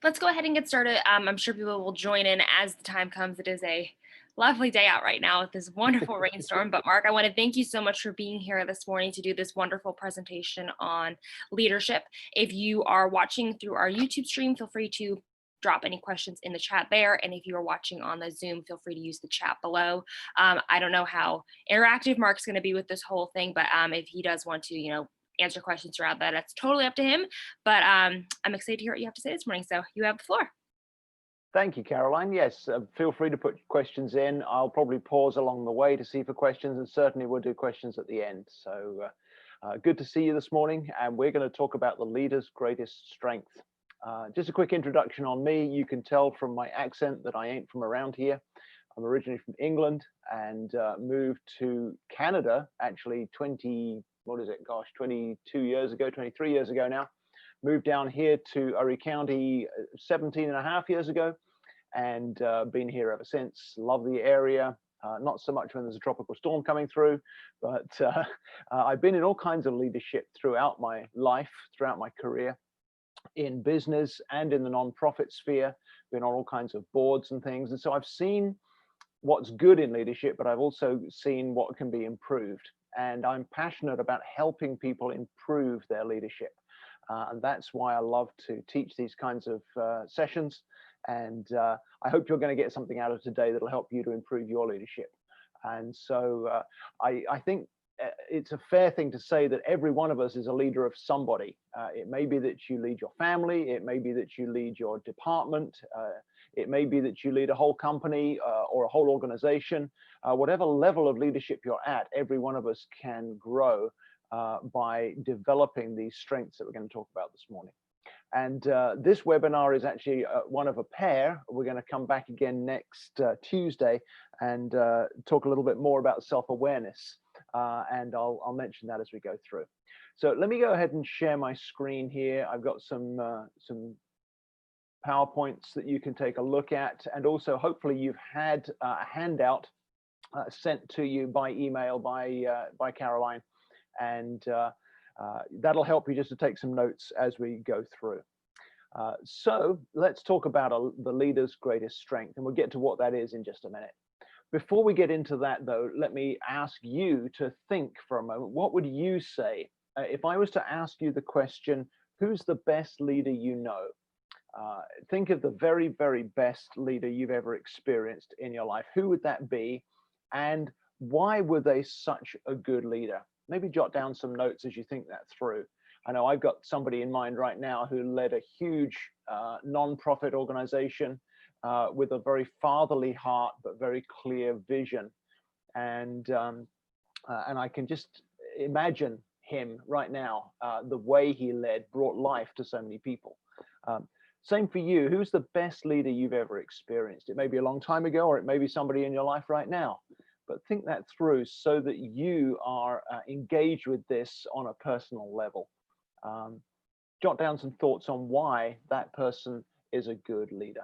Let's go ahead and get started. I'm sure people will join in as the time comes. It is a lovely day out right now with this wonderful rainstorm. But Mark, I want to thank you so much for being here this morning to do this wonderful presentation on leadership. If you are watching through our YouTube stream, feel free to drop any questions in the chat there. And if you are watching on the Zoom, feel free to use the chat below. I don't know how interactive Mark's going to be with this whole thing, but if he does want to, answer questions around that, that's totally up to him. But I'm excited to hear what you have to say this morning. So you have the floor. Thank you, Caroline. Yes, feel free to put questions in. I'll probably pause along the way to see for questions, and certainly we'll do questions at the end. So good to see you this morning, and we're going to talk about the leader's greatest strength. Just a quick introduction on me. You can tell from my accent that I ain't from around here. I'm originally from England and moved to Canada actually 22 years ago, 23 years ago now. Moved down here to Erie County 17 and a half years ago, and been here ever since. Love the area. Not so much when there's a tropical storm coming through, but I've been in all kinds of leadership throughout my life, throughout my career, in business and in the nonprofit sphere. Been on all kinds of boards and things, and so I've seen what's good in leadership, but I've also seen what can be improved. And I'm passionate about helping people improve their leadership. And that's why I love to teach these kinds of sessions. And I hope you're going to get something out of today that'll help you to improve your leadership. And so I think it's a fair thing to say that every one of us is a leader of somebody. It may be that you lead your family. It may be that you lead your department. It may be that you lead a whole company or a whole organization. Whatever level of leadership you're at, every one of us can grow by developing these strengths that we're going to talk about this morning. And this webinar is actually one of a pair. We're going to come back again next Tuesday and talk a little bit more about self-awareness. And I'll mention that as we go through. So let me go ahead and share my screen here. I've got some PowerPoints that you can take a look at, and also hopefully you've had a handout sent to you by email by Caroline, and that'll help you just to take some notes as we go through. So let's talk about the leader's greatest strength, and we'll get to what that is in just a minute. Before we get into that, though, let me ask you to think for a moment. What would you say if I was to ask you the question, who's the best leader you know? Think of the very, very best leader you've ever experienced in your life. Who would that be? And why were they such a good leader? Maybe jot down some notes as you think that through. I know I've got somebody in mind right now who led a huge nonprofit organization with a very fatherly heart, but very clear vision. And I can just imagine him right now. The way he led brought life to so many people. Same for you. Who's the best leader you've ever experienced? It may be a long time ago, or it may be somebody in your life right now. But think that through so that you are engaged with this on a personal level. Jot down some thoughts on why that person is a good leader.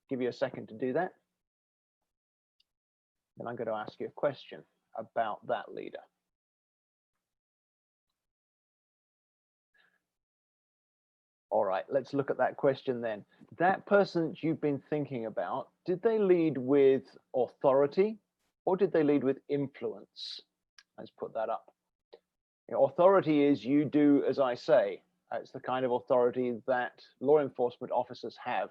Give you a second to do that. Then I'm going to ask you a question about that leader. All right, let's look at that question then. That person that you've been thinking about, did they lead with authority or did they lead with influence? Let's put that up. Authority is you do as I say. It's the kind of authority that law enforcement officers have,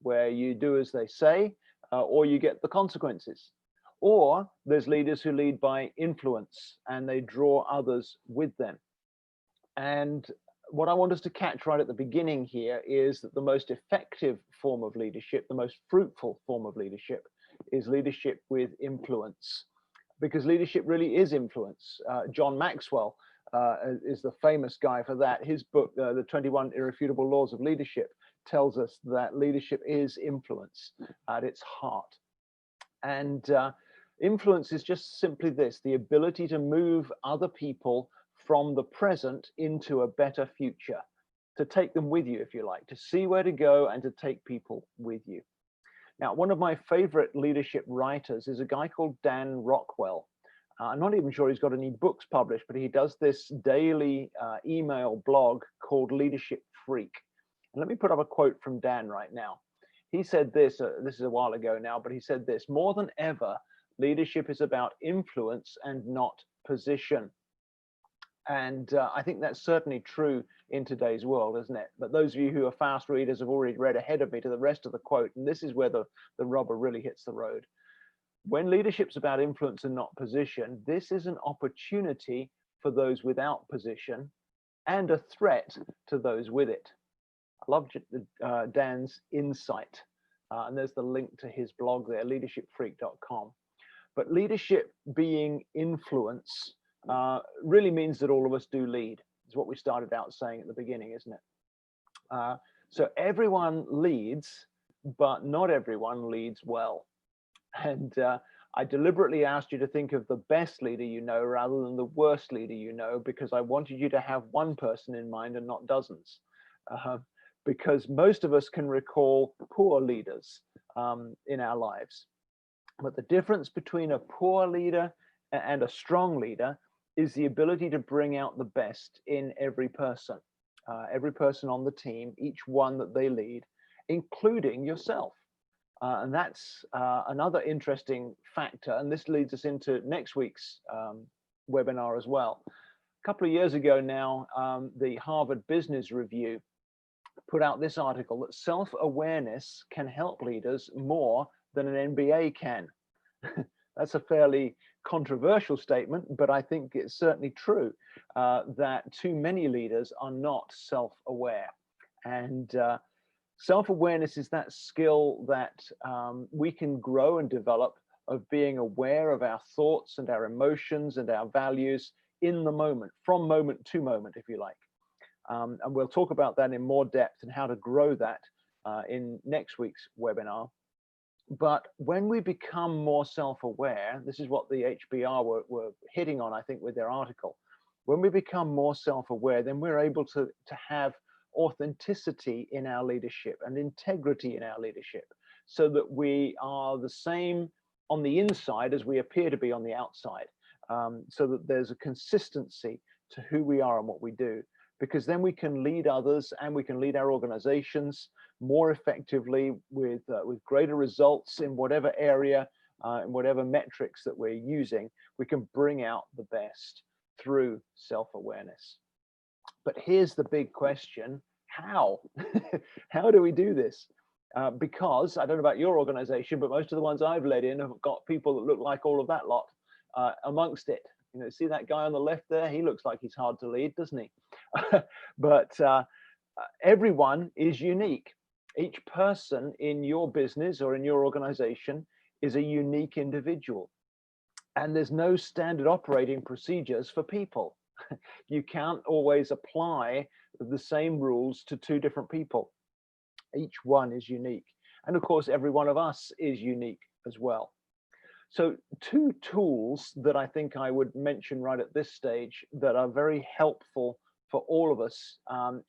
where you do as they say, or you get the consequences. Or there's leaders who lead by influence and they draw others with them. And what I want us to catch right at the beginning here is that the most effective form of leadership, the most fruitful form of leadership, is leadership with influence, because leadership really is influence. John Maxwell is the famous guy for that. His book, The 21 Irrefutable Laws of Leadership, tells us that leadership is influence at its heart. And influence is just simply this, the ability to move other people from the present into a better future, to take them with you, if you like, to see where to go and to take people with you. Now, one of my favorite leadership writers is a guy called Dan Rockwell. I'm not even sure he's got any books published, but he does this daily email blog called Leadership Freak. And let me put up a quote from Dan right now. He said this, this is a while ago now, but he said this: more than ever, leadership is about influence and not position. And I think that's certainly true in today's world, isn't it? But those of you who are fast readers have already read ahead of me to the rest of the quote, and this is where the rubber really hits the road. When leadership's about influence and not position, this is an opportunity for those without position and a threat to those with it. I love Dan's insight, and there's the link to his blog there, leadershipfreak.com. But leadership being influence really means that all of us do lead, is what we started out saying at the beginning, isn't it? So everyone leads, but not everyone leads well. And I deliberately asked you to think of the best leader you know rather than the worst leader you know, because I wanted you to have one person in mind and not dozens. Because most of us can recall poor leaders in our lives. But the difference between a poor leader and a strong leader is the ability to bring out the best in every person on the team, each one that they lead, including yourself. And that's another interesting factor. And this leads us into next week's webinar as well. A couple of years ago now, the Harvard Business Review put out this article that self-awareness can help leaders more than an MBA can. That's a fairly controversial statement, but I think it's certainly true that too many leaders are not self-aware. And self-awareness is that skill that we can grow and develop, of being aware of our thoughts and our emotions and our values in the moment, from moment to moment, if you like. And we'll talk about that in more depth and how to grow that in next week's webinar. But when we become more self-aware, this is what the HBR were hitting on, I think, with their article. When we become more self-aware, then we're able to have authenticity in our leadership and integrity in our leadership, so that we are the same on the inside as we appear to be on the outside, so that there's a consistency to who we are and what we do. Because then we can lead others and we can lead our organizations more effectively with greater results in whatever area, in whatever metrics that we're using. We can bring out the best through self-awareness. But here's the big question: how? How do we do this? Because I don't know about your organization, but most of the ones I've led in have got people that look like all of that lot amongst it. You know, see that guy on the left there? He looks like he's hard to lead, doesn't he? But everyone is unique. Each person in your business or in your organization is a unique individual. And there's no standard operating procedures for people. You can't always apply the same rules to two different people. Each one is unique. And of course, every one of us is unique as well. So two tools that I think I would mention right at this stage that are very helpful for all of us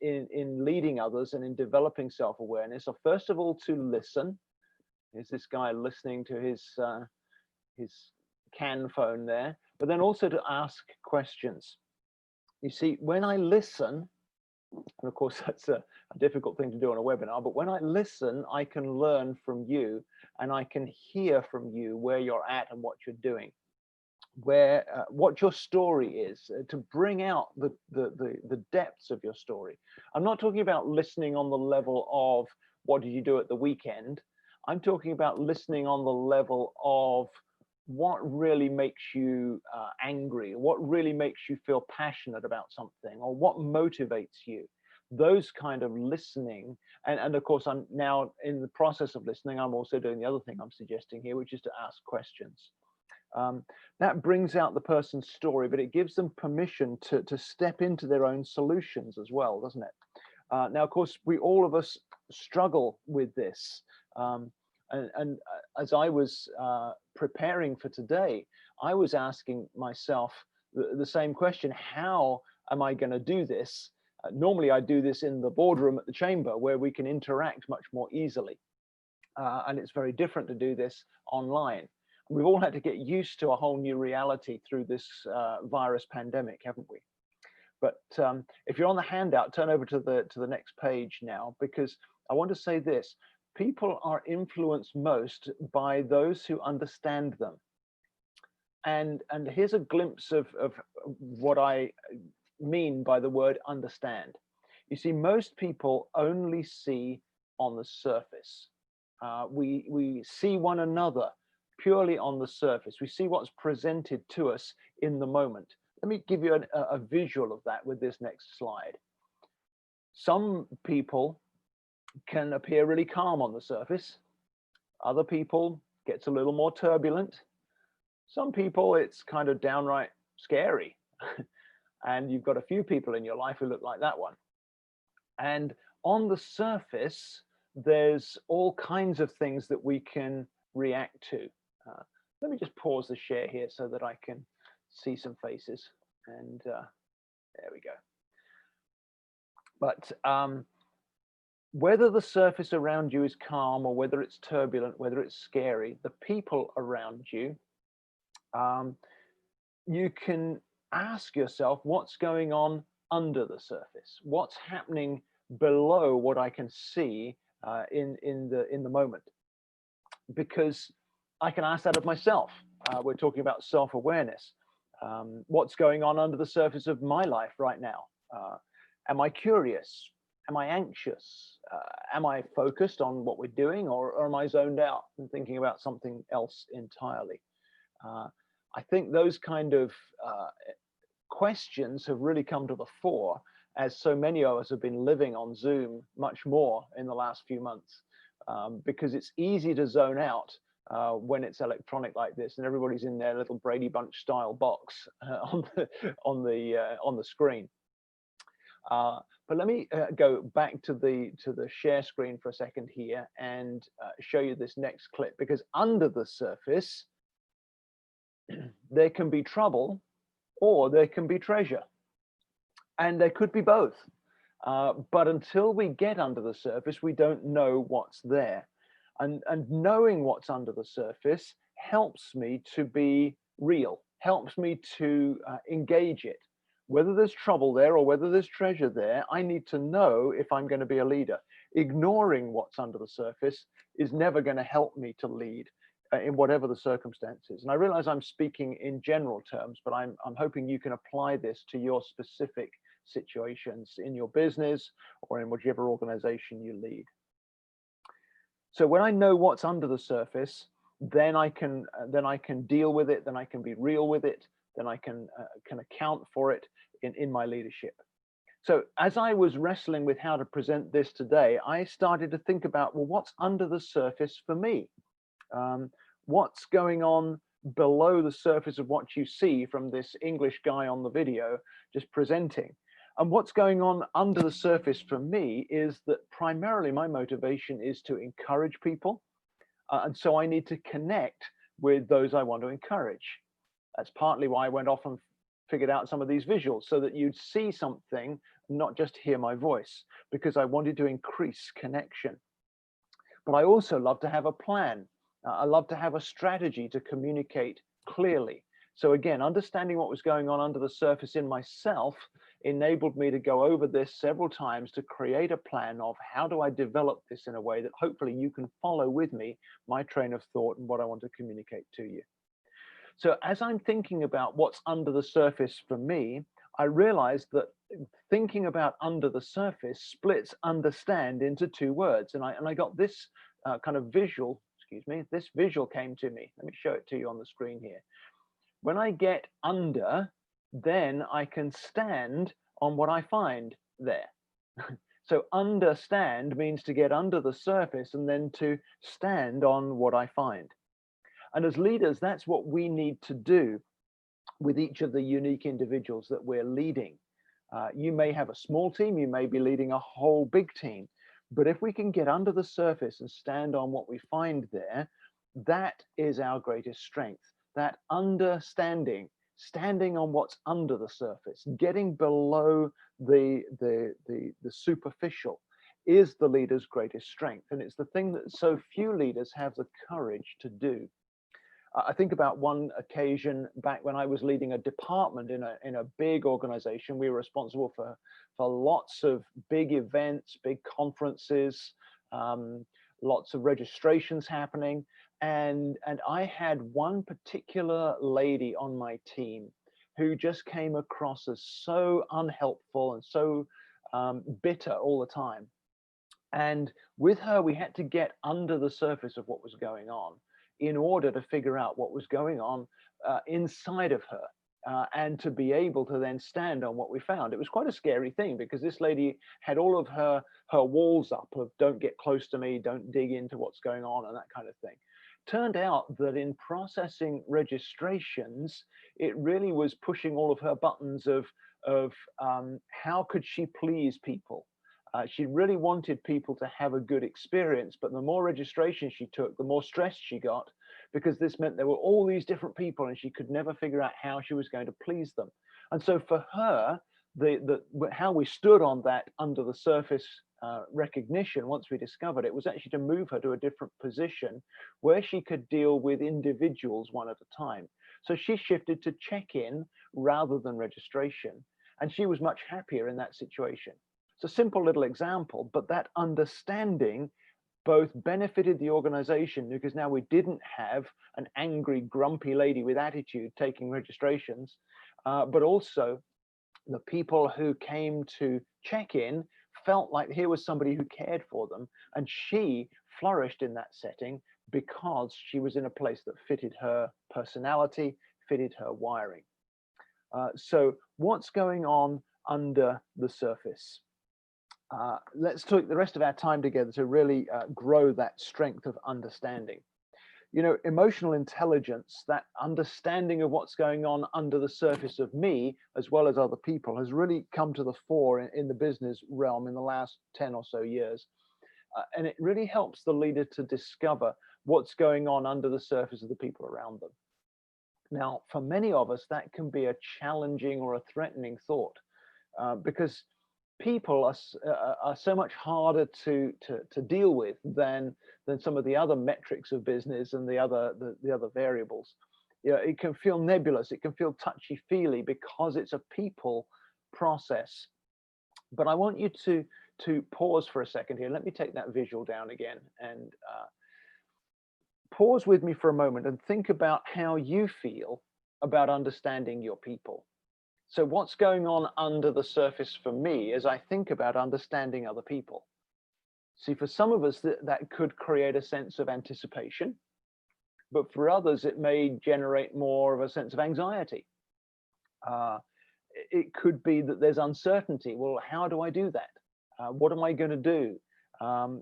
in leading others and in developing self-awareness are, first of all, to listen. Here's this guy listening to his can phone there, but then also to ask questions. You see, when I listen, and of course that's a difficult thing to do on a webinar, but when I listen, I can learn from you and I can hear from you where you're at and what you're doing, what your story is, to bring out the depths of your story. I'm not talking about listening on the level of what did you do at the weekend. I'm talking about listening on the level of what really makes you angry, what really makes you feel passionate about something, or what motivates you. Those kind of listening, and of course I'm now in the process of listening, I'm also doing the other thing I'm suggesting here, which is to ask questions. That brings out the person's story, but it gives them permission to step into their own solutions as well, doesn't it? Now, of course, all of us struggle with this. And as I was preparing for today, I was asking myself the same question: how am I going to do this? Normally, I do this in the boardroom at the chamber, where we can interact much more easily. And it's very different to do this online. We've all had to get used to a whole new reality through this virus pandemic, haven't we? But if you're on the handout, turn over to the next page now, because I want to say this: people are influenced most by those who understand them. And here's a glimpse of what I mean by the word understand. You see, most people only see on the surface. We see one another purely on the surface. We see what's presented to us in the moment. Let me give you a visual of that with this next slide. Some people can appear really calm on the surface. Other people gets a little more turbulent. Some people, it's kind of downright scary. And you've got a few people in your life who look like that one. And on the surface, there's all kinds of things that we can react to. Let me just pause the share here so that I can see some faces. And there we go. But whether the surface around you is calm or whether it's turbulent, whether it's scary, the people around you, you can ask yourself what's going on under the surface, what's happening below what I can see in the moment, because I can ask that of myself. We're talking about self-awareness. What's going on under the surface of my life right now? Am I curious? Am I anxious? Am I focused on what we're doing, or am I zoned out and thinking about something else entirely? I think those kind of questions have really come to the fore, as so many of us have been living on Zoom much more in the last few months, because it's easy to zone out when it's electronic like this, and everybody's in their little Brady Bunch style box on the screen. But let me go back to the share screen for a second here and show you this next clip, because under the surface there can be trouble or there can be treasure, and there could be both. But until we get under the surface, we don't know what's there. And knowing what's under the surface helps me to be real, helps me to engage it. Whether there's trouble there or whether there's treasure there, I need to know if I'm going to be a leader. Ignoring what's under the surface is never going to help me to lead in whatever the circumstances. And I realize I'm speaking in general terms, but I'm hoping you can apply this to your specific situations in your business or in whichever organization you lead. So when I know what's under the surface, then I can deal with it, then I can be real with it, then I can account for it in my leadership. So as I was wrestling with how to present this today, I started to think about, well, what's under the surface for me? What's going on below the surface of what you see from this English guy on the video just presenting? And what's going on under the surface for me is that primarily my motivation is to encourage people. And so I need to connect with those I want to encourage. That's partly why I went off and figured out some of these visuals, so that you'd see something, not just hear my voice, because I wanted to increase connection. But I also love to have a plan. I love to have a strategy to communicate clearly. So again, understanding what was going on under the surface in myself enabled me to go over this several times to create a plan of how do I develop this in a way that hopefully you can follow with me, my train of thought and what I want to communicate to you. So as I'm thinking about what's under the surface for me, I realized that thinking about under the surface splits understand into two words. And I got this kind of visual, excuse me, this visual came to me. Let me show it to you on the screen here. When I get under, then I can stand on what I find there. So understand means to get under the surface and then to stand on what I find. And as leaders, that's what we need to do with each of the unique individuals that we're leading. You may have a small team, you may be leading a whole big team, but if we can get under the surface and stand on what we find there, that is our greatest strength. That understanding, standing on what's under the surface, getting below the superficial is the leader's greatest strength. And it's the thing that so few leaders have the courage to do. I think about one occasion back when I was leading a department in a big organization. We were responsible for lots of big events, big conferences, lots of registrations happening. And I had one particular lady on my team who just came across as so unhelpful and so bitter all the time. And with her, we had to get under the surface of what was going on in order to figure out what was going on inside of her. And to be able to then stand on what we found. It was quite a scary thing because this lady had all of her walls up of don't get close to me, don't dig into what's going on, and that kind of thing. Turned out that in processing registrations, it really was pushing all of her buttons of how could she please people. She really wanted people to have a good experience, but the more registrations she took, the more stressed she got, because this meant there were all these different people and she could never figure out how she was going to please them. And so for her, how we stood on that under the surface recognition, once we discovered it, was actually to move her to a different position where she could deal with individuals one at a time. So she shifted to check-in rather than registration, and she was much happier in that situation. It's a simple little example, but that understanding both benefited the organization because now we didn't have an angry, grumpy lady with attitude taking registrations, but also the people who came to check in felt like here was somebody who cared for them, and she flourished in that setting because she was in a place that fitted her personality, fitted her wiring. So what's going on under the surface? Let's take the rest of our time together to really grow that strength of understanding. You know, emotional intelligence, that understanding of what's going on under the surface of me, as well as other people, has really come to the fore in the business realm in the last 10 or so years. And it really helps the leader to discover what's going on under the surface of the people around them. Now, for many of us, that can be a challenging or a threatening thought because people are so much harder to deal with than some of the other metrics of business and the other variables. You know, it can feel nebulous, it can feel touchy-feely because it's a people process. But I want you to pause for a second here. Let me take that visual down again and pause with me for a moment and think about how you feel about understanding your people. So what's going on under the surface for me as I think about understanding other people? See, for some of us, that could create a sense of anticipation, but for others, it may generate more of a sense of anxiety. It could be that there's uncertainty. Well, how do I do that? What am I going to do?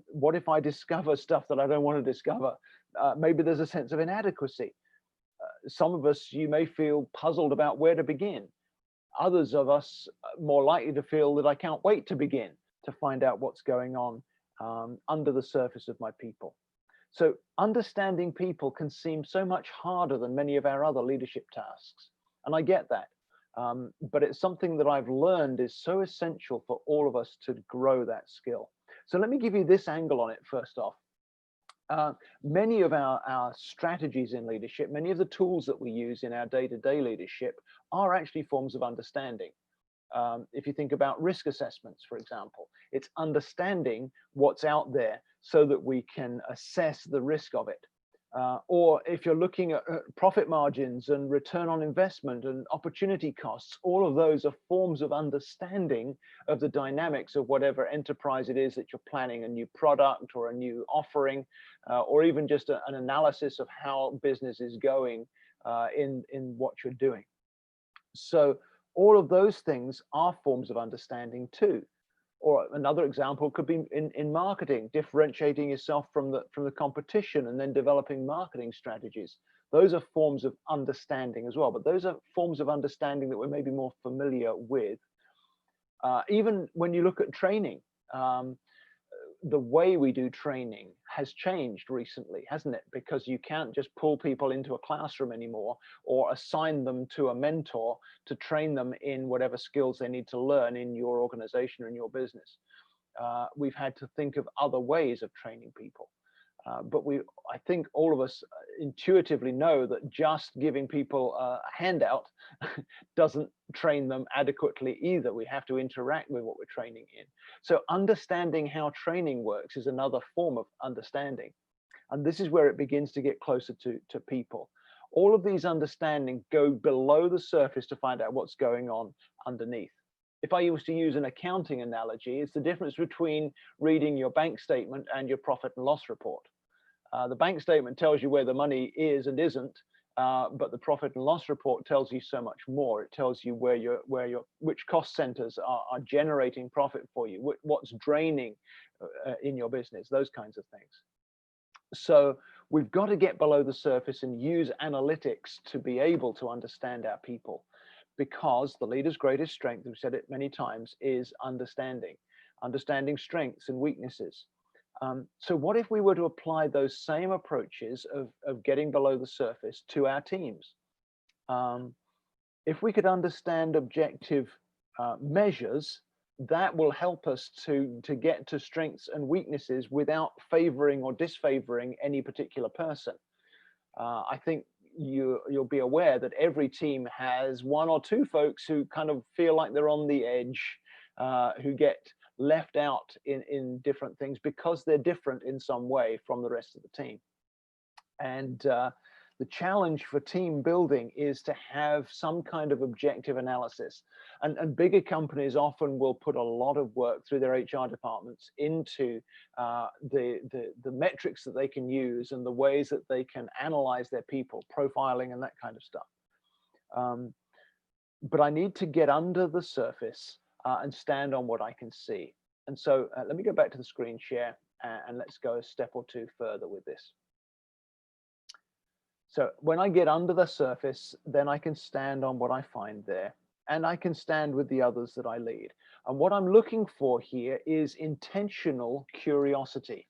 What if I discover stuff that I don't want to discover? Maybe there's a sense of inadequacy. Some of us, you may feel puzzled about where to begin. Others of us more likely to feel that I can't wait to begin to find out what's going on under the surface of my people. So understanding people can seem so much harder than many of our other leadership tasks. And I get that. But it's something that I've learned is so essential for all of us to grow that skill. So let me give you this angle on it first off. Many of our strategies in leadership, many of the tools that we use in our day-to-day leadership are actually forms of understanding. If you think about risk assessments, for example, it's understanding what's out there so that we can assess the risk of it. Or if you're looking at profit margins and return on investment and opportunity costs, all of those are forms of understanding of the dynamics of whatever enterprise it is that you're planning, a new product or a new offering, or even just an analysis of how business is going in what you're doing. So all of those things are forms of understanding too. Or another example could be in marketing, differentiating yourself from the competition and then developing marketing strategies. Those are forms of understanding as well, but those are forms of understanding that we're maybe more familiar with. Even when you look at training, the way we do training has changed recently, hasn't it? Because you can't just pull people into a classroom anymore or assign them to a mentor to train them in whatever skills they need to learn in your organization or in your business. We've had to think of other ways of training people. But I think all of us intuitively know that just giving people a handout doesn't train them adequately either. We have to interact with what we're training in. So understanding how training works is another form of understanding. And this is where it begins to get closer to people. All of these understandings go below the surface to find out what's going on underneath. If I was to use an accounting analogy, it's the difference between reading your bank statement and your profit and loss report. The bank statement tells you where the money is and isn't, but the profit and loss report tells you so much more. It tells you which cost centers are generating profit for you, what's draining in your business, those kinds of things. So we've got to get below the surface and use analytics to be able to understand our people, because the leader's greatest strength, we've said it many times, is understanding strengths and weaknesses. So what if we were to apply those same approaches of getting below the surface to our teams? If we could understand objective measures, that will help us to get to strengths and weaknesses without favoring or disfavoring any particular person. I think you'll be aware that every team has one or two folks who kind of feel like they're on the edge, who get left out in different things because they're different in some way from the rest of the team. And the challenge for team building is to have some kind of objective analysis. And bigger companies often will put a lot of work through their HR departments into the metrics that they can use and the ways that they can analyze their people, profiling and that kind of stuff. But I need to get under the surface and stand on what I can see. And so let me go back to the screen share and let's go a step or two further with this. So when I get under the surface, then I can stand on what I find there, and I can stand with the others that I lead. And what I'm looking for here is intentional curiosity.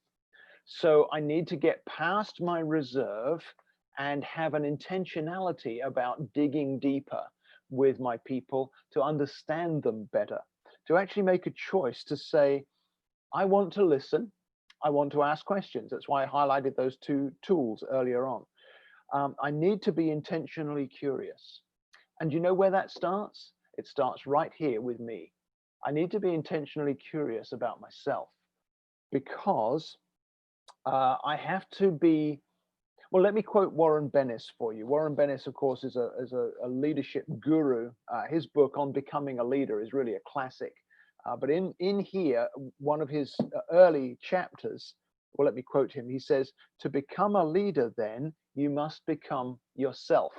So I need to get past my reserve and have an intentionality about digging deeper with my people to understand them better, to actually make a choice to say, I want to listen, I want to ask questions. That's why I highlighted those two tools earlier on. I need to be intentionally curious. And you know where that starts? It starts right here with me. I need to be intentionally curious about myself, because I have to be, well, let me quote Warren Bennis for you. Warren Bennis, of course, is a leadership guru. His book on becoming a leader is really a classic. But in here, one of his early chapters, well, let me quote him. He says, to become a leader, then, you must become yourself.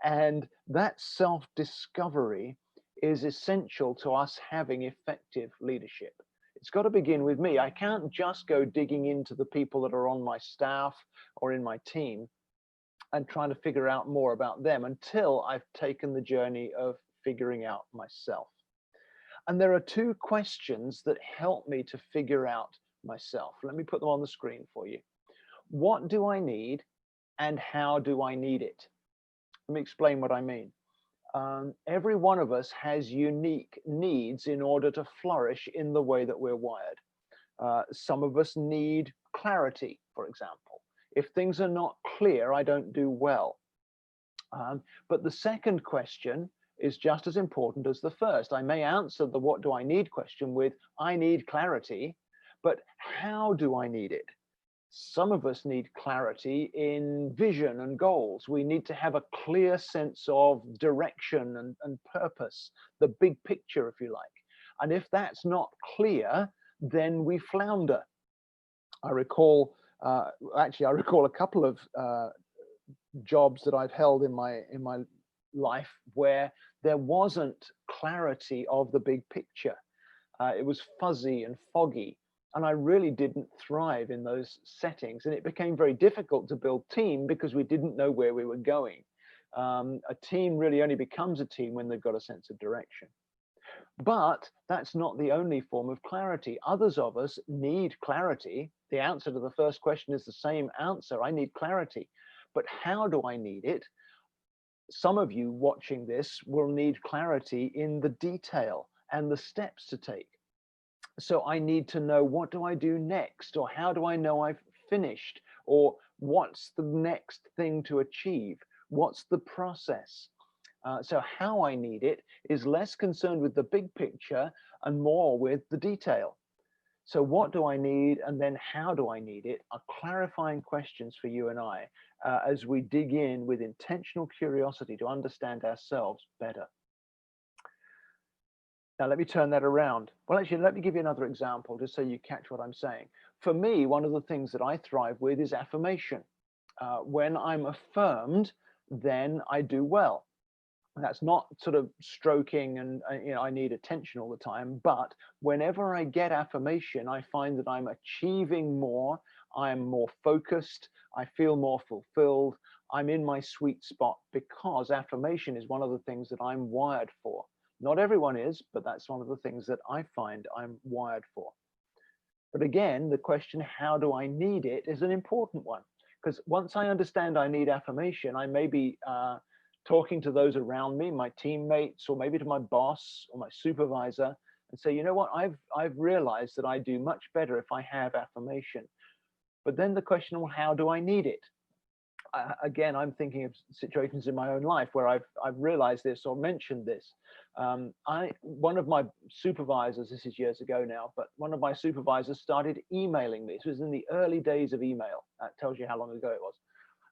And that self-discovery is essential to us having effective leadership. It's got to begin with me. I can't just go digging into the people that are on my staff or in my team and trying to figure out more about them until I've taken the journey of figuring out myself. And there are two questions that help me to figure out myself. Let me put them on the screen for you. What do I need and how do I need it? Let me explain what I mean. Every one of us has unique needs in order to flourish in the way that we're wired. Some of us need clarity, for example. If things are not clear, I don't do well. But the second question is just as important as the first. I may answer the what do I need question with I need clarity, but how do I need it? Some of us need clarity in vision and goals. We need to have a clear sense of direction and purpose, the big picture, if you like. And if that's not clear, then we flounder. I recall, I recall a couple of jobs that I've held in my life where there wasn't clarity of the big picture. It was fuzzy and foggy. And I really didn't thrive in those settings. And it became very difficult to build team because we didn't know where we were going. A team really only becomes a team when they've got a sense of direction. But that's not the only form of clarity. Others of us need clarity. The answer to the first question is the same answer. I need clarity. But how do I need it? Some of you watching this will need clarity in the detail and the steps to take. So I need to know, what do I do next? Or how do I know I've finished, or what's the next thing to achieve? What's the process? So how I need it is less concerned with the big picture and more with the detail. So what do I need, and then how do I need it, are clarifying questions for you and I as we dig in with intentional curiosity to understand ourselves better. Now, let me turn that around. Well, actually, let me give you another example just so you catch what I'm saying. For me, one of the things that I thrive with is affirmation. When I'm affirmed, then I do well. And that's not sort of stroking and I need attention all the time, but whenever I get affirmation, I find that I'm achieving more, I'm more focused, I feel more fulfilled, I'm in my sweet spot, because affirmation is one of the things that I'm wired for. Not everyone is, but that's one of the things that I find I'm wired for. But again, the question, how do I need it, is an important one, because once I understand I need affirmation, I may be talking to those around me, my teammates, or maybe to my boss or my supervisor, and say, you know what, I've realized that I do much better if I have affirmation. But then the question, well, how do I need it? Again, I'm thinking of situations in my own life where I've realized this or mentioned this. One of my supervisors, this is years ago now, but one of my supervisors started emailing me. This was in the early days of email. That tells you how long ago it was.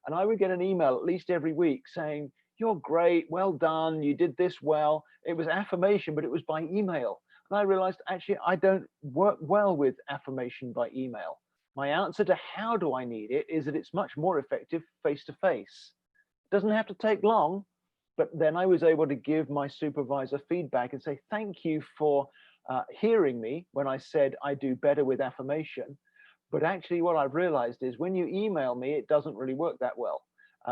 And I would get an email at least every week saying, you're great, well done, you did this well. It was affirmation, but it was by email. And I realized, actually, I don't work well with affirmation by email. My answer to how do I need it is that it's much more effective face-to-face. It doesn't have to take long, but then I was able to give my supervisor feedback and say, thank you for hearing me when I said I do better with affirmation. But actually what I've realized is when you email me, it doesn't really work that well.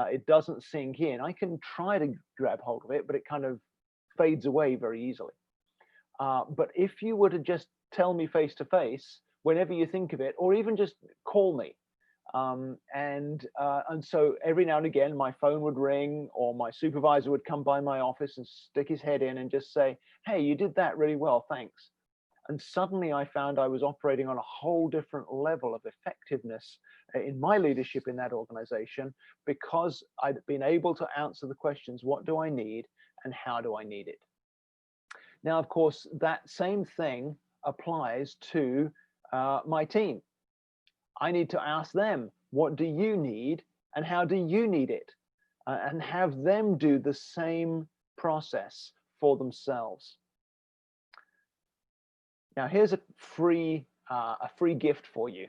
It doesn't sink in. I can try to grab hold of it, but it kind of fades away very easily. But if you were to just tell me face to face, whenever you think of it, or even just call me. And so every now and again, my phone would ring, or my supervisor would come by my office and stick his head in and just say, hey, you did that really well, thanks. And suddenly I found I was operating on a whole different level of effectiveness in my leadership in that organization, because I'd been able to answer the questions, what do I need and how do I need it? Now, of course, that same thing applies to my team. I need to ask them, what do you need and how do you need it? And have them do the same process for themselves. Now, here's a free gift for you.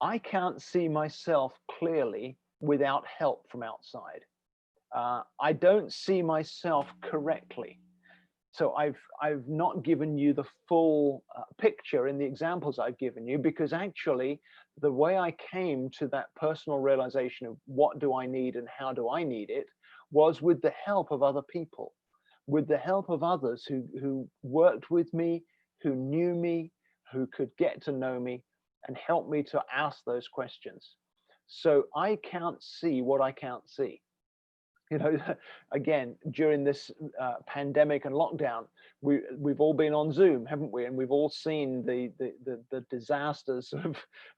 I can't see myself clearly without help from outside. I don't see myself correctly. So I've not given you the full picture in the examples I've given you, because actually the way I came to that personal realization of what do I need and how do I need it was with the help of other people, with the help of others who worked with me, who knew me, who could get to know me and help me to ask those questions. So I can't see what I can't see. You know, again, during this pandemic and lockdown, we've all been on Zoom, haven't we? And we've all seen the disasters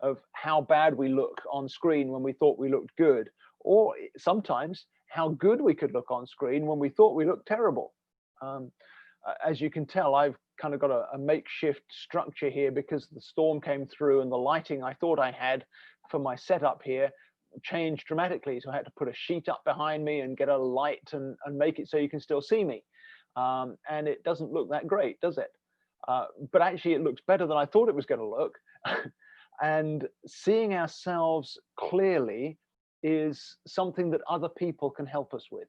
of how bad we look on screen when we thought we looked good, or sometimes how good we could look on screen when we thought we looked terrible. As you can tell, I've kind of got a makeshift structure here because the storm came through and the lighting I thought I had for my setup here changed dramatically. So I had to put a sheet up behind me and get a light and make it so you can still see me. And it doesn't look that great, does it? But actually it looks better than I thought it was going to look. And seeing ourselves clearly is something that other people can help us with.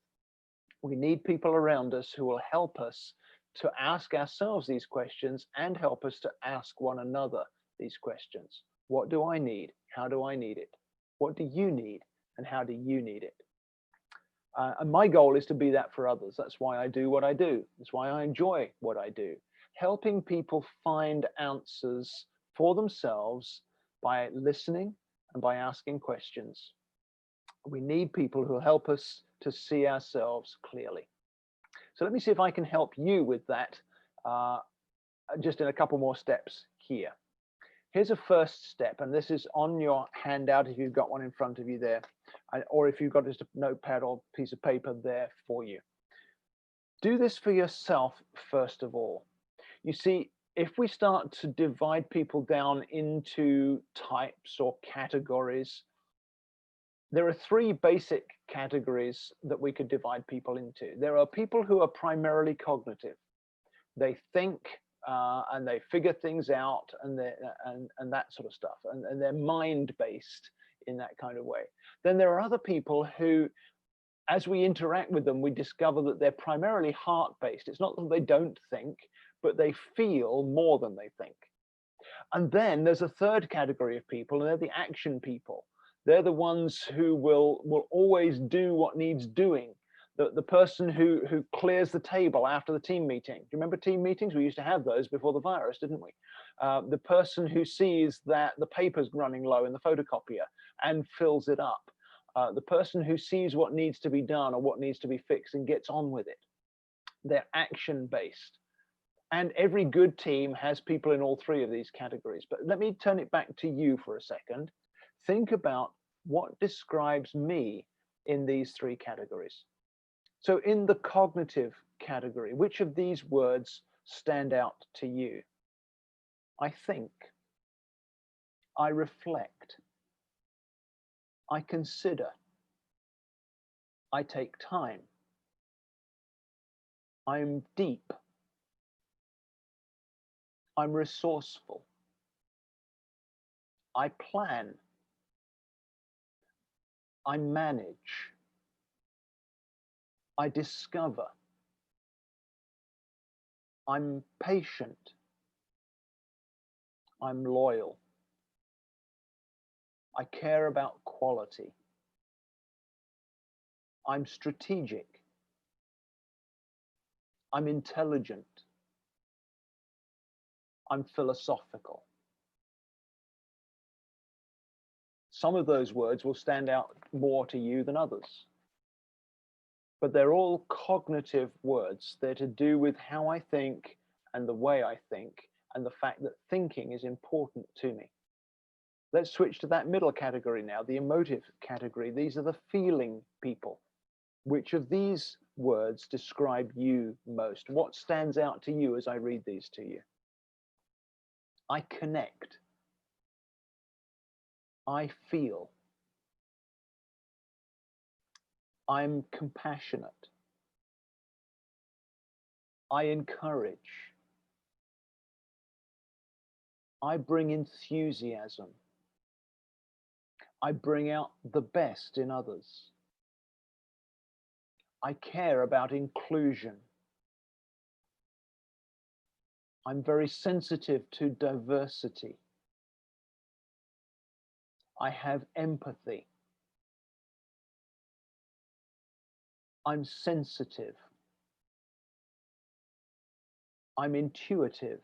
We need people around us who will help us to ask ourselves these questions and help us to ask one another these questions. What do I need? How do I need it? What do you need? And how do you need it? And my goal is to be that for others. That's why I do what I do. That's why I enjoy what I do. Helping people find answers for themselves by listening and by asking questions. We need people who help us to see ourselves clearly. So let me see if I can help you with that just in a couple more steps here. Here's a first step, and this is on your handout if you've got one in front of you there, or if you've got just a notepad or piece of paper there for you. Do this for yourself first of all. You see, if we start to divide people down into types or categories, there are three basic categories that we could divide people into. There are people who are primarily cognitive. They think and they figure things out and that sort of stuff, and they're mind-based in that kind of way. Then there are other people who, as we interact with them, we discover that they're primarily heart-based. It's not that they don't think, but they feel more than they think. And then there's a third category of people, and they're the action people. They're the ones who will always do what needs doing. The person who clears the table after the team meeting. Do you remember team meetings? We used to have those before the virus, didn't we? The person who sees that the paper's running low in the photocopier and fills it up. The person who sees what needs to be done or what needs to be fixed and gets on with it. They're action-based. And every good team has people in all three of these categories. But let me turn it back to you for a second. Think about what describes me in these three categories. So in the cognitive category, which of these words stand out to you? I think, I reflect, I consider, I take time, I'm deep, I'm resourceful, I plan, I manage, I discover, I'm patient, I'm loyal, I care about quality, I'm strategic, I'm intelligent, I'm philosophical. Some of those words will stand out more to you than others. But they're all cognitive words. They're to do with how I think and the way I think and the fact that thinking is important to me. Let's switch to that middle category now, the emotive category. These are the feeling people. Which of these words describe you most? What stands out to you as I read these to you? I connect. I feel. I'm compassionate. I encourage. I bring enthusiasm. I bring out the best in others. I care about inclusion. I'm very sensitive to diversity. I have empathy. I'm sensitive. I'm intuitive.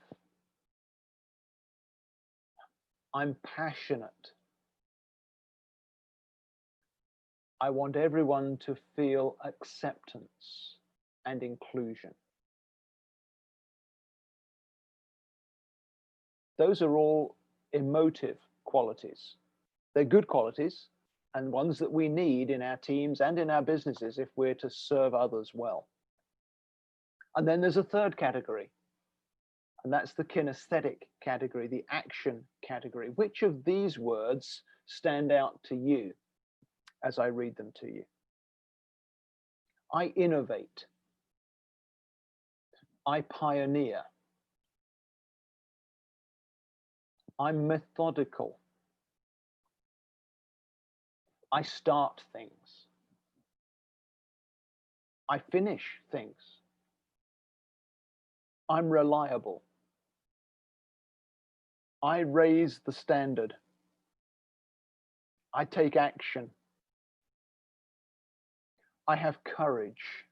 I'm passionate. I want everyone to feel acceptance and inclusion. Those are all emotive qualities. They're good qualities and ones that we need in our teams and in our businesses if we're to serve others well. And then there's a third category, and that's the kinesthetic category, the action category. Which of these words stand out to you as I read them to you? I innovate. I pioneer. I'm methodical. I start things. I finish things. I'm reliable. I raise the standard. I take action. I have courage.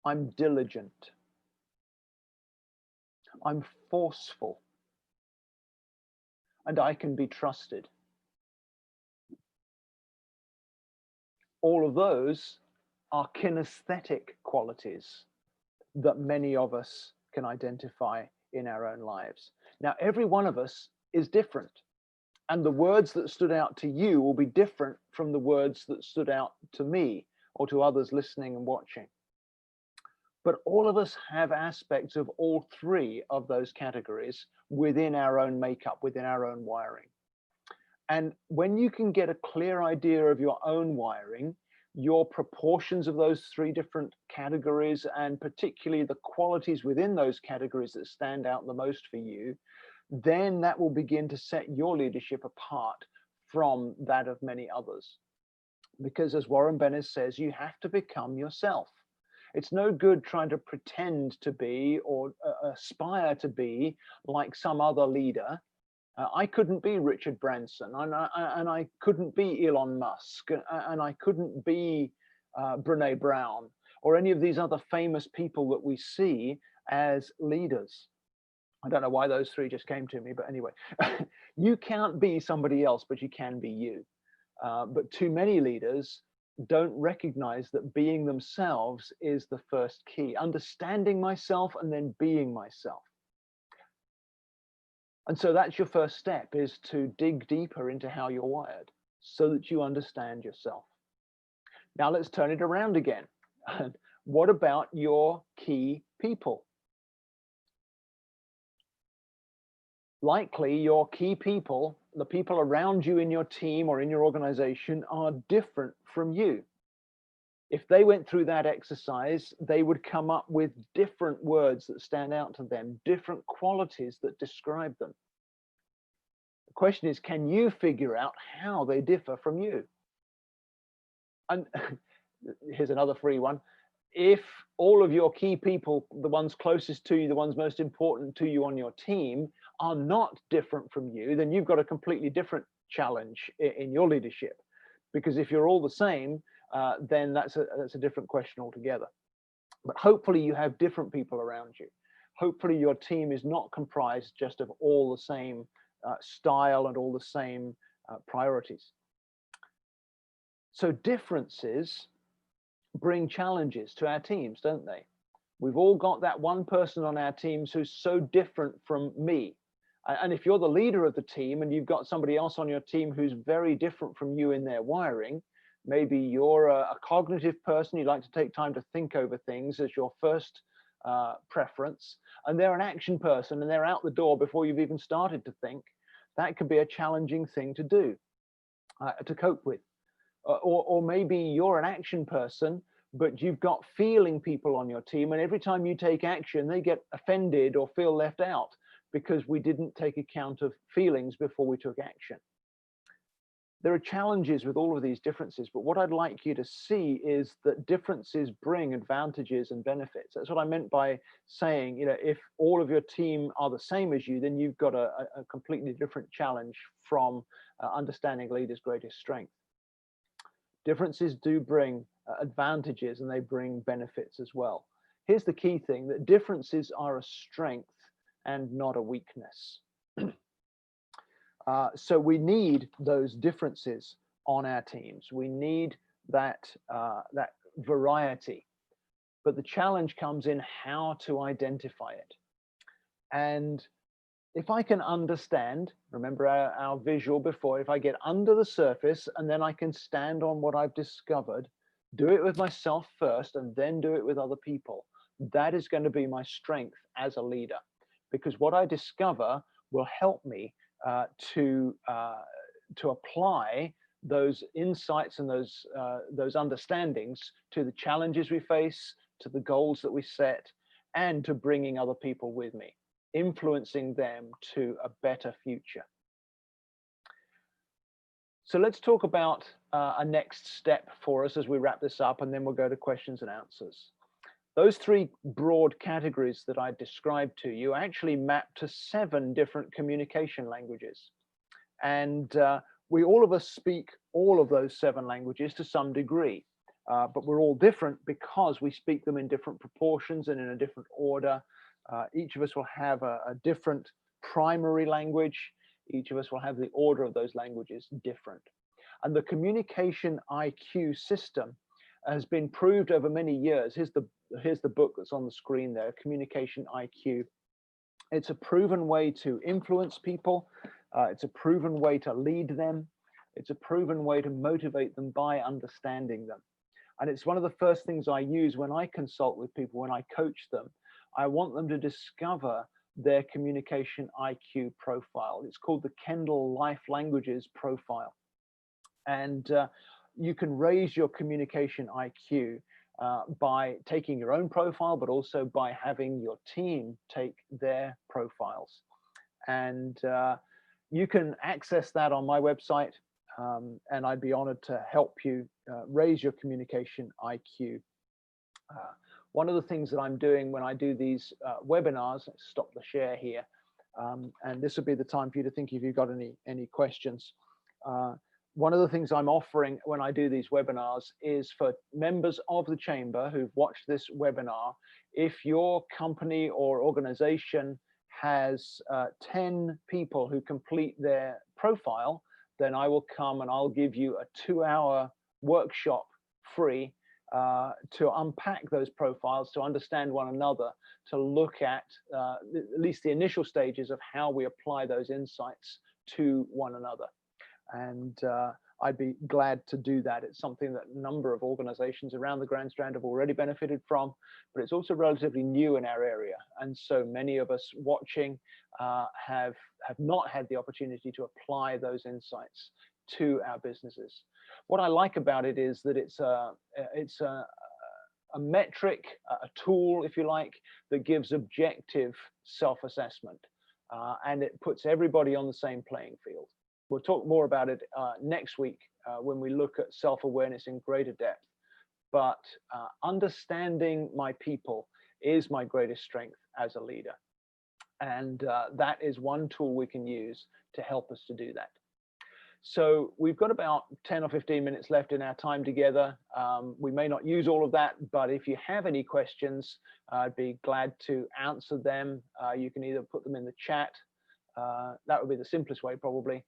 I'm diligent. I'm forceful. And I can be trusted. All of those are kinesthetic qualities that many of us can identify in our own lives. Now, every one of us is different, and the words that stood out to you will be different from the words that stood out to me or to others listening and watching. But all of us have aspects of all three of those categories within our own makeup, within our own wiring. And when you can get a clear idea of your own wiring, your proportions of those three different categories, and particularly the qualities within those categories that stand out the most for you, then that will begin to set your leadership apart from that of many others. Because as Warren Bennis says, you have to become yourself. It's no good trying to pretend to be or aspire to be like some other leader. I couldn't be Richard Branson, and I couldn't be Elon Musk, and I couldn't be Brene Brown or any of these other famous people that we see as leaders. I don't know why those three just came to me, but anyway, you can't be somebody else, but you can be you. But too many leaders don't recognize that being themselves is the first key. Understanding myself and then being myself. And so that's your first step, is to dig deeper into how you're wired so that you understand yourself. Now let's turn it around again. What about your key people? Likely your key people, the people around you in your team or in your organization, are different from you. If they went through that exercise, they would come up with different words that stand out to them, different qualities that describe them. The question is, can you figure out how they differ from you? And here's another free one. If all of your key people, the ones closest to you, the ones most important to you on your team, are not different from you, then you've got a completely different challenge in your leadership. Because if you're all the same, then that's a different question altogether. But hopefully you have different people around you. Hopefully your team is not comprised just of all the same style and all the same priorities. So differences bring challenges to our teams, don't they? We've all got that one person on our teams who's so different from me. And if you're the leader of the team and you've got somebody else on your team who's very different from you in their wiring, maybe you're a cognitive person, you like to take time to think over things as your first preference, and they're an action person and they're out the door before you've even started to think, that could be a challenging thing to do, to cope with. Or maybe you're an action person, but you've got feeling people on your team, and every time you take action, they get offended or feel left out because we didn't take account of feelings before we took action. There are challenges with all of these differences, but what I'd like you to see is that differences bring advantages and benefits. That's what I meant by saying, you know, if all of your team are the same as you, then you've got a completely different challenge from understanding leaders' greatest strength. Differences do bring advantages and they bring benefits as well. Here's the key thing, that differences are a strength and not a weakness. So we need those differences on our teams. We need that variety, but the challenge comes in how to identify it. And if I can understand, remember our visual before, if I get under the surface and then I can stand on what I've discovered, do it with myself first and then do it with other people, that is going to be my strength as a leader, because what I discover will help me to apply those insights and those understandings to the challenges we face, to the goals that we set, and to bringing other people with me, influencing them to a better future. So let's talk about a next step for us as we wrap this up, and then we'll go to questions and answers. Those three broad categories that I described to you actually map to 7 different communication languages. And we all of us speak all of those 7 languages to some degree, but we're all different because we speak them in different proportions and in a different order. Each of us will have a different primary language. Each of us will have the order of those languages different. And the communication IQ system has been proved over many years. Here's the book that's on the screen there, Communication IQ. It's a proven way to influence people. It's a proven way to lead them. It's a proven way to motivate them by understanding them. And it's one of the first things I use when I consult with people, when I coach them. I want them to discover their communication IQ profile. It's called the Kendall Life Languages Profile. And you can raise your communication IQ by taking your own profile, but also by having your team take their profiles. And you can access that on my website, and I'd be honored to help you raise your communication IQ. One of the things that I'm doing when I do these webinars, let's stop the share here, and this would be the time for you to think if you've got any questions. One of the things I'm offering when I do these webinars is for members of the chamber who've watched this webinar, if your company or organization has 10 people who complete their profile, then I will come and I'll give you a 2-hour workshop free to unpack those profiles, to understand one another, to look at least the initial stages of how we apply those insights to one another. And I'd be glad to do that. It's something that a number of organizations around the Grand Strand have already benefited from, but it's also relatively new in our area. And so many of us watching have not had the opportunity to apply those insights to our businesses. What I like about it is that it's a metric, a tool, if you like, that gives objective self-assessment, and it puts everybody on the same playing field. We'll talk more about it next week when we look at self-awareness in greater depth. But understanding my people is my greatest strength as a leader. And that is one tool we can use to help us to do that. So we've got about 10 or 15 minutes left in our time together. We may not use all of that, but if you have any questions, I'd be glad to answer them. You can either put them in the chat. That would be the simplest way probably,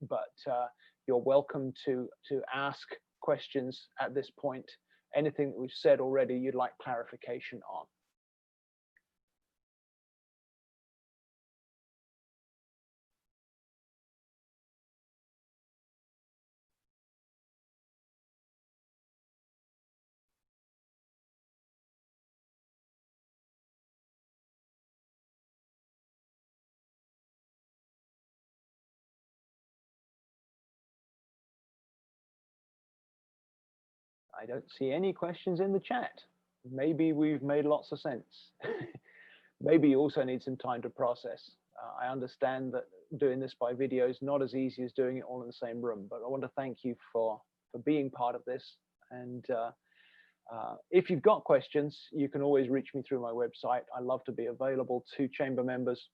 but you're welcome to ask questions at this point. Anything that we've said already you'd like clarification on. I don't see any questions in the chat. Maybe we've made lots of sense. Maybe you also need some time to process. I understand that doing this by video is not as easy as doing it all in the same room, but I want to thank you for being part of this. And if you've got questions, you can always reach me through my website. I love to be available to chamber members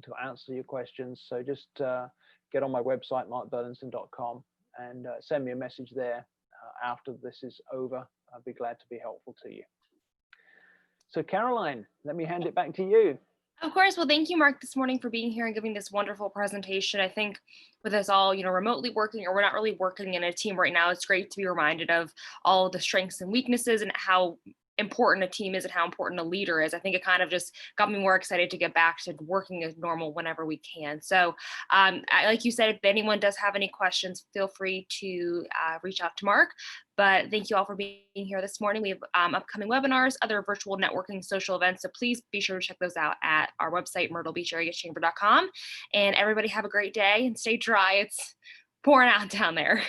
to answer your questions. So just get on my website, markburlinson.com, and send me a message there. After this is over, I'll be glad to be helpful to you. So Caroline, let me hand it back to you. Of course. Well, thank you, Mark, this morning for being here and giving this wonderful presentation. I think with us all, remotely working, or we're not really working in a team right now, it's great to be reminded of all the strengths and weaknesses and how important a team is and how important a leader is. I think it kind of just got me more excited to get back to working as normal whenever we can. So like you said, if anyone does have any questions, feel free to reach out to Mark. But thank you all for being here this morning. We have upcoming webinars, other virtual networking social events. So please be sure to check those out at our website, myrtlebeachareachamber.com. And everybody have a great day and stay dry. It's pouring out down there.